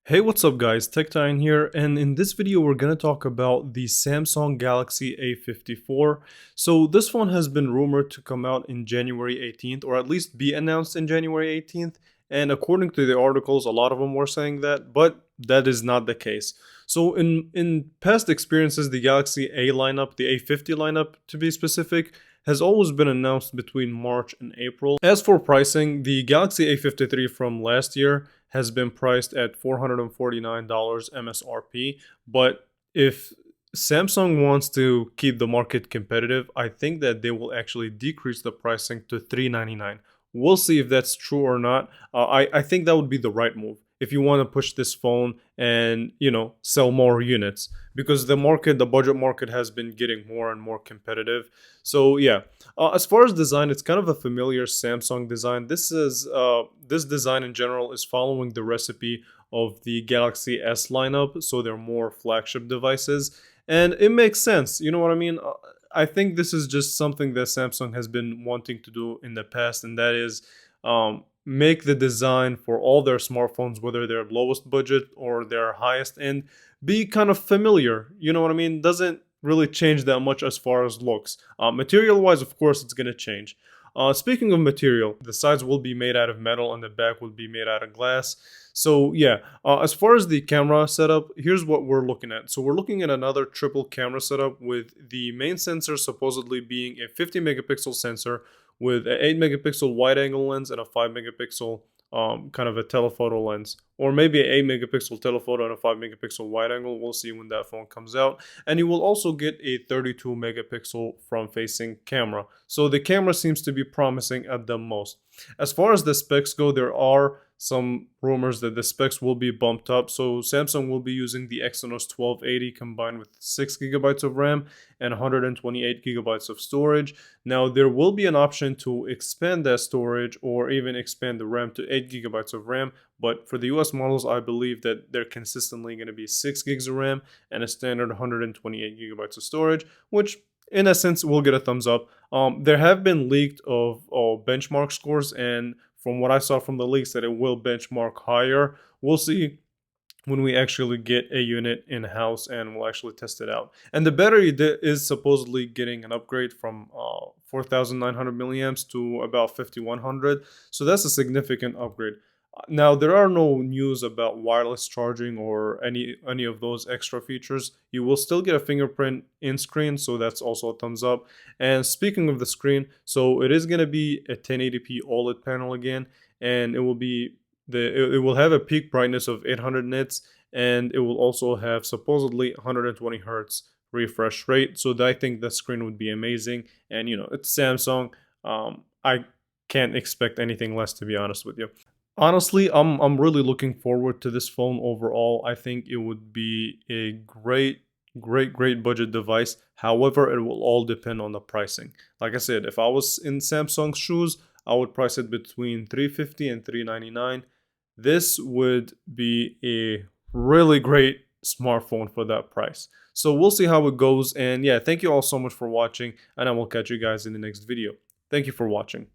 Hey, what's up guys, TechTine here, and in this video we're going to talk about the Samsung Galaxy A54. So this phone has been rumored to come out in January 18th, or at least be announced in January 18th, and according to the articles, a lot of them were saying that, but that is not the case. So in past experiences, the Galaxy A lineup, the A50 lineup to be specific, has always been announced between March and April. As for pricing, the Galaxy A53 from last year has been priced at $449 MSRP, but if Samsung wants to keep the market competitive, I think that they will actually decrease the pricing to $399. We'll see if that's true or not. I think that would be the right move if you want to push this phone and sell more units, because the budget market has been getting more and more competitive. So yeah, as far as design, it's kind of a familiar Samsung design. This design in general is following the recipe of the Galaxy S lineup, so they're more flagship devices, and it makes sense. You know what I mean? I think this is just something that Samsung has been wanting to do in the past, and that is make the design for all their smartphones, whether they're lowest budget or their highest end, be kind of familiar. You know what I mean? Doesn't really change that much as far as looks. Material wise, of course, it's going to change. Speaking of material, the sides will be made out of metal and the back will be made out of glass. So yeah, as far as the camera setup, here's what we're looking at. So we're looking at another triple camera setup, with the main sensor supposedly being a 50 megapixel sensor with an 8 megapixel wide angle lens and a 5 megapixel kind of a telephoto lens, or maybe an 8 megapixel telephoto and a 5 megapixel wide angle. We'll see when that phone comes out. And you will also get a 32 megapixel front facing camera. So the camera seems to be promising at the most. As far as the specs go, there are some rumors that the specs will be bumped up. So Samsung will be using the Exynos 1280 combined with 6 gigabytes of RAM and 128 gigabytes of storage. Now there will be an option to expand that storage or even expand the RAM to 8 gigabytes of RAM, but for the US models, I believe that they're consistently going to be 6 gigs of RAM and a standard 128 gigabytes of storage, which in essence will get a thumbs up. There have been leaked of benchmark scores, and from what I saw from the leaks, that it will benchmark higher. We'll see when we actually get a unit in-house and we'll actually test it out. And the battery is supposedly getting an upgrade from 4,900 milliamps to about 5,100. So that's a significant upgrade. Now, there are no news about wireless charging or any of those extra features. You will still get a fingerprint in screen, so that's also a thumbs up. And speaking of the screen, so it is going to be a 1080p OLED panel again, and it will have a peak brightness of 800 nits, and it will also have supposedly 120 hertz refresh rate. So I think the screen would be amazing, and it's Samsung. I can't expect anything less, to be honest with you. Honestly, I'm really looking forward to this phone overall. I think it would be a great budget device. However, it will all depend on the pricing. Like I said, if I was in Samsung's shoes, I would price it between 350 and 399. This would be a really great smartphone for that price. So we'll see how it goes. And yeah, thank you all so much for watching, and I will catch you guys in the next video. Thank you for watching.